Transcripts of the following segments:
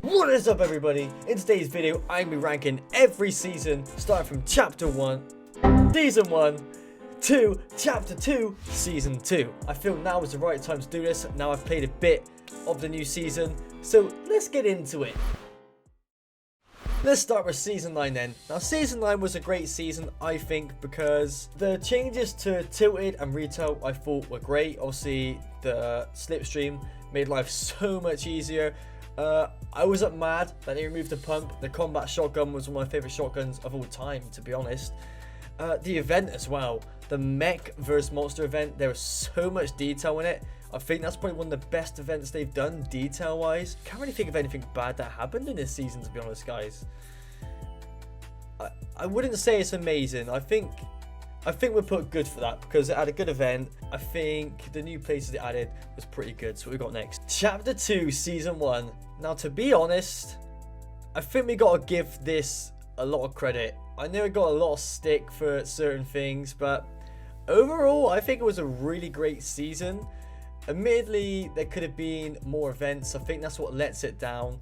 What is up, everybody? In today's video, I'm going to be ranking every season, starting from Chapter 1, Season 1, to Chapter 2, Season 2. I feel now is the right time to do this. Now I've played a bit of the new season, so let's get into it. Let's start with Season 9 then. Now, Season 9 was a great season, I think, because the changes to Tilted and Retail I thought were great. Obviously, the slipstream made life so much easier. I wasn't mad that they removed the pump. The combat shotgun was one of my favorite shotguns of all time, to be honest. The event as well, the mech versus monster event, there was so much detail in it. I think that's probably one of the best events they've done detail wise. Can't really think of anything bad that happened in this season, to be honest, guys. I wouldn't say it's amazing. I think we're put good for that because it had a good event. I think the new places it added was pretty good. So what we got next? Chapter 2, Season 1. Now, to be honest, I think we got to give this a lot of credit. I know it got a lot of stick for certain things, but overall, I think it was a really great season. Admittedly, there could have been more events. I think that's what lets it down.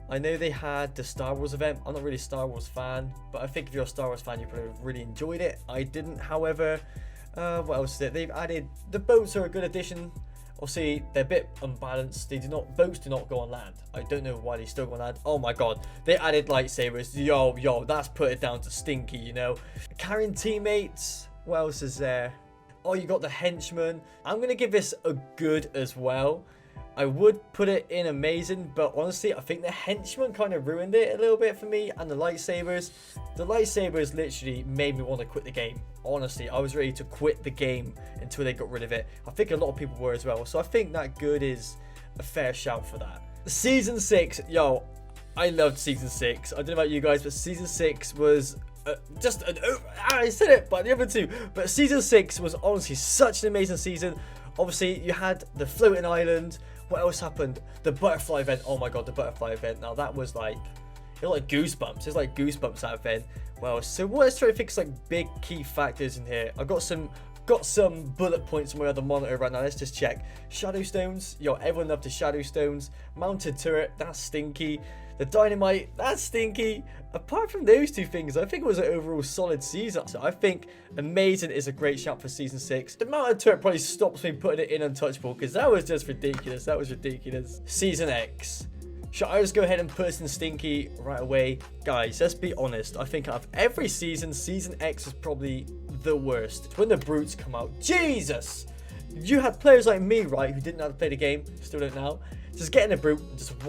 I know they had the Star Wars event. I'm not really a Star Wars fan, but I think if you're a Star Wars fan, you probably really enjoyed it. I didn't, however. What else is it? They've added the boats are a good addition. Obviously, they're a bit unbalanced. Boats do not go on land. I don't know why they still go on land. Oh my god, they added lightsabers. Yo, that's put it down to stinky, you know. Carrying teammates. What else is there? Oh, you got the henchman. I'm gonna give this a good as well. I would put it in amazing, but honestly, I think the henchman kind of ruined it a little bit for me. And the lightsabers literally made me want to quit the game. Honestly, I was ready to quit the game until they got rid of it. I think a lot of people were as well. So I think that good is a fair shout for that. Season 6, yo, I loved Season 6. I don't know about you guys, but Season 6 was I said it, but the other two. But Season 6 was honestly such an amazing season. Obviously, you had the floating island. What else happened? The butterfly event. Oh my god, the butterfly event. Now that was like, it was like goosebumps. It was like goosebumps, that event. Well, so let's try to fix like big key factors in here. I got some bullet points on my other monitor right now. Let's just check. Shadow stones. Yo, everyone loved the shadow stones. Mounted turret. That's stinky. The dynamite. That's stinky. Apart from those two things, I think it was an overall solid season. So I think amazing is a great shout for Season 6. The mounted turret probably stops me putting it in untouchable because that was just ridiculous. That was ridiculous. Season X. Should I just go ahead and put this in stinky right away? Guys, let's be honest. I think out of every season, Season X is probably the worst. When the brutes come out, Jesus! You had players like me, right, who didn't know how to play the game, still don't now. Just get in a brute and just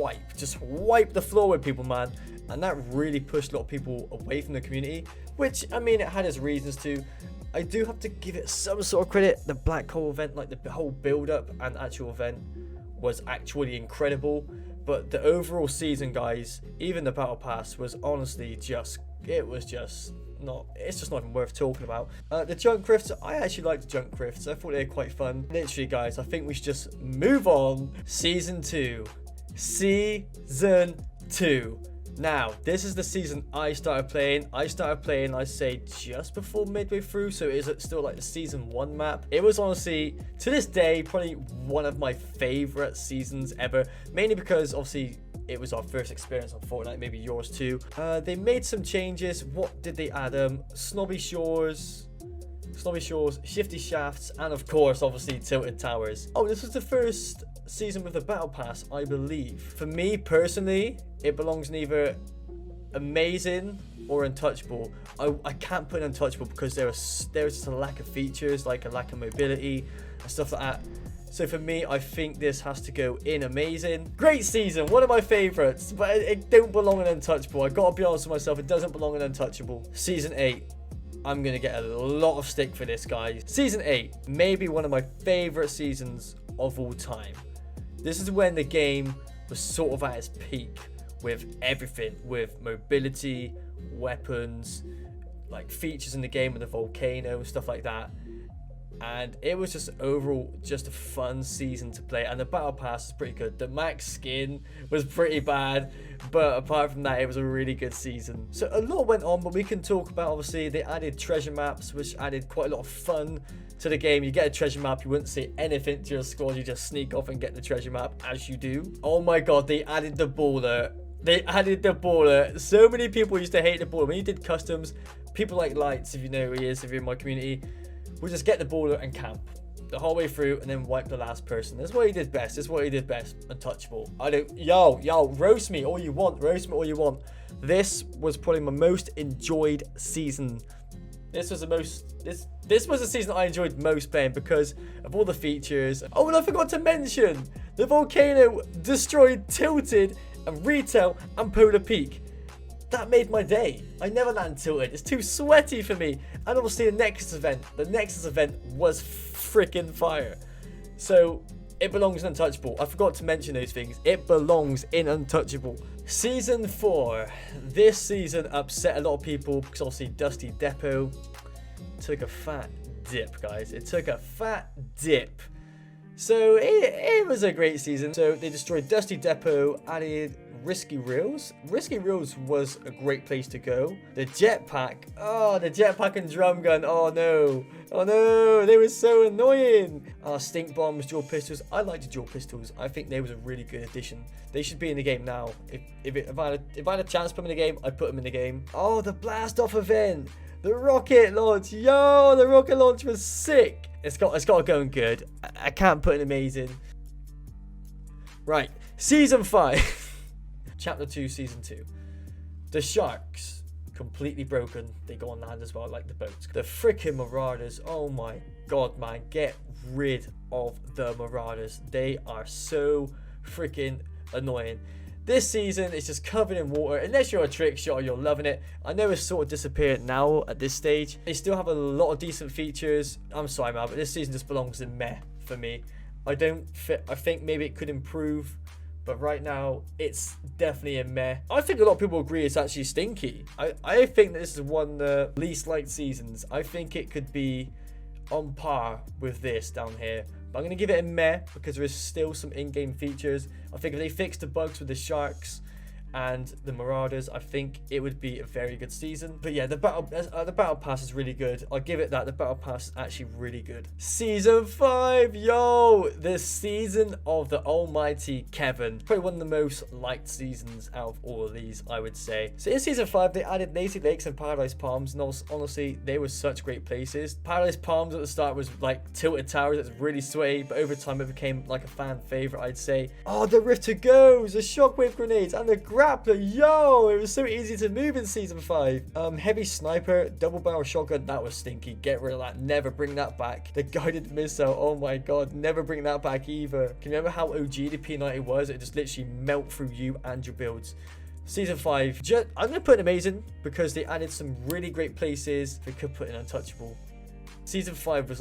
wipe the floor with people, man. And that really pushed a lot of people away from the community, which, I mean, it had its reasons to. I do have to give it some sort of credit. The black hole event, like the whole build-up and actual event was actually incredible. But the overall season, guys, even the battle pass was honestly it's just not even worth talking about. The junk rifts, I actually liked the junk rifts. I thought they were quite fun. Literally, guys, I think we should just move on. Season 2. Now, this is the season I started playing. I'd say, just before midway through, so is it still like the Season 1 map? It was honestly, to this day, probably one of my favorite seasons ever. Mainly because, obviously, it was our first experience on Fortnite, maybe yours too. They made some changes. What did they add? Snobby Shores, Shifty Shafts, and of course, obviously, Tilted Towers. Oh, this was the first season with a battle pass, I believe. For me personally, it belongs in either amazing or untouchable. I can't put untouchable because there's just a lack of features, like a lack of mobility and stuff like that. So for me, I think this has to go in amazing. Great season, one of my favorites, but it don't belong in untouchable. I gotta be honest with myself, it doesn't belong in untouchable. Season 8. I'm gonna get a lot of stick for this, guys. Season 8, maybe one of my favorite seasons of all time. This is when the game was sort of at its peak with everything, with mobility, weapons, like features in the game with the volcano and stuff like that. And it was just overall just a fun season to play, and the battle pass is pretty good. The max skin was pretty bad, but apart from that, it was a really good season. So a lot went on, but we can talk about, obviously, they added treasure maps, which added quite a lot of fun to the game. You get a treasure map, you wouldn't say anything to your squad, you just sneak off and get the treasure map as you do. Oh my god, they added the baller they added the baller. So many people used to hate the baller. When you did customs, people like Lights, if you know who he is, if you're in my community, would just get the baller and camp the whole way through and then wipe the last person. That's what he did best. That's what he did best. Untouchable. I don't... Yo, roast me all you want. Roast me all you want. This was probably my most enjoyed season. This was the most... This was the season I enjoyed most playing because of all the features. Oh, and I forgot to mention, the volcano destroyed Tilted and Retail and Polar Peak. That made my day. I never land Tilted. It's too sweaty for me. And obviously the Nexus event. The Nexus event was freaking fire. So it belongs in Untouchable. I forgot to mention those things. It belongs in Untouchable. Season 4. This season upset a lot of people because obviously Dusty Depot took a fat dip, guys. It took a fat dip. So it was a great season. So they destroyed Dusty Depot, added Risky Reels. Risky Reels was a great place to go. The jetpack. Oh, the jetpack and drum gun. Oh no. Oh no. They were so annoying. Stink bombs, dual pistols. I like the dual pistols. I think they was a really good addition. They should be in the game now. If I had a chance to put them in the game, I'd put them in the game. Oh, the blast off event. The rocket launch. Yo, the rocket launch was sick. It's got to go good. I can't put an amazing. Right. Season 5. Chapter 2, Season 2. The sharks, completely broken. They go on land as well, like the boats. The freaking marauders. Oh my god, man. Get rid of the marauders. They are so freaking annoying. This season is just covered in water. Unless you're a trick shot, you're loving it. I know it's sort of disappeared now at this stage. They still have a lot of decent features. I'm sorry, man, but this season just belongs in meh for me. I think maybe it could improve. But right now, it's definitely a meh. I think a lot of people agree it's actually stinky. I think that this is one of the least liked seasons. I think it could be on par with this down here. But I'm going to give it a meh because there is still some in-game features. I think if they fix the bugs with the sharks and the marauders, I think it would be a very good season. But yeah, the battle pass is really good. I'll give it that. The battle pass is actually really good. Season 5, yo, the season of the almighty Kevin. Probably one of the most liked seasons out of all of these, I would say. So in season 5, they added Lazy Lakes and Paradise Palms, and honestly, they were such great places. Paradise Palms at the start was like tilted towers. It's really sweaty, but over time it became like a fan favorite, I'd say. Oh, the Rift to Goes, the shockwave grenades, and the grappler. Yo, it was so easy to move in season 5. Heavy sniper, double barrel shotgun, that was stinky. Get rid of that. Never bring that back. The guided missile, oh my god, never bring that back either. Can you remember how OG the P90 was? It just literally melt through you and your builds. Season 5, I'm going to put amazing because they added some really great places. They could put in untouchable. Season 5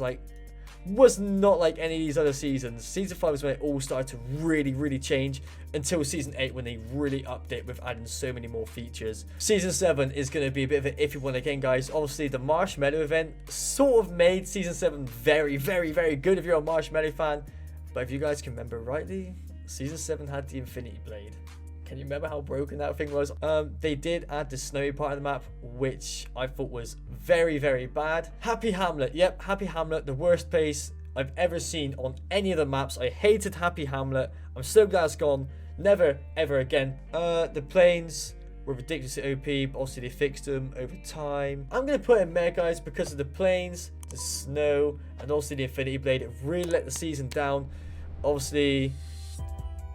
was not like any of these other seasons. Season 5 was when it all started to really change until season 8 when they really upped it with adding so many more features. Season 7 is going to be a bit of an iffy one again, guys. Obviously, the Marshmallow event sort of made season 7 very good if you're a Marshmallow fan. But if you guys can remember rightly, season 7 had the Infinity Blade. Can you remember how broken that thing was? They did add the snowy part of the map, which I thought was very bad. Happy Hamlet. Yep, Happy Hamlet, the worst place I've ever seen on any of the maps. I hated Happy Hamlet. I'm so glad it's gone. Never, ever again. The planes were ridiculously OP, but obviously they fixed them over time. I'm going to put in meh, guys, because of the planes, the snow, and also the Infinity Blade. It really let the season down. Obviously,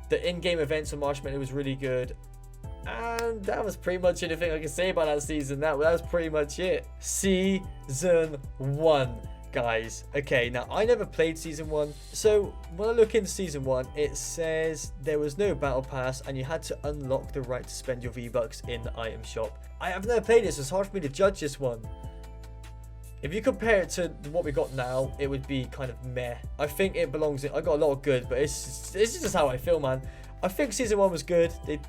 the in-game events on Marshmallow was really good. And that was pretty much anything I can say about that season. That was pretty much it. Season 1, guys. Okay, now I never played Season 1. So when I look into Season 1, it says there was no battle pass and you had to unlock the right to spend your V-Bucks in the item shop. I have never played this, so it's hard for me to judge this one. If you compare it to what we got now, it would be kind of meh. I think it belongs in. I got a lot of good, but it's just how I feel, man. I think Season 1 was good. It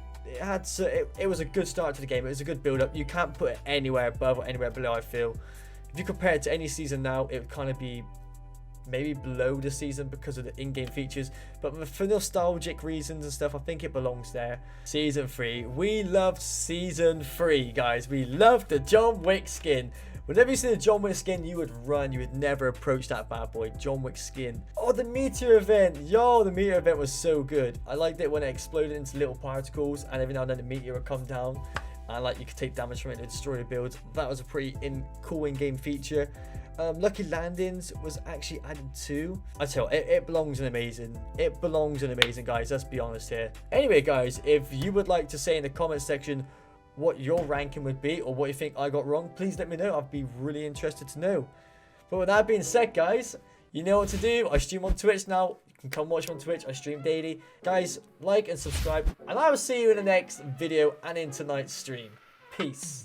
was a good start to the game. It was a good build-up. You can't put it anywhere above or anywhere below, I feel. If you compare it to any season now, it would kind of be maybe below the season because of the in-game features. But for nostalgic reasons and stuff, I think it belongs there. Season 3. We loved Season 3, guys. We loved the John Wick skin. Whenever you see the John Wick skin, you would run. You would never approach that bad boy. John Wick skin. Oh, the meteor event. Yo, the meteor event was so good. I liked it when it exploded into little particles, and every now and then the meteor would come down, and like you could take damage from it to destroy your builds. That was a pretty cool in-game feature. Lucky landings was actually added too. I tell you, it belongs in amazing. It belongs in amazing, guys. Let's be honest here. Anyway, guys, if you would like to say in the comment section what your ranking would be or what you think I got wrong, please let me know. I'd be really interested to know. But with that being said, guys, you know what to do. I stream on Twitch now. You can come watch me on Twitch. I stream daily. Guys, like and subscribe, and I will see you in the next video and in tonight's stream. Peace.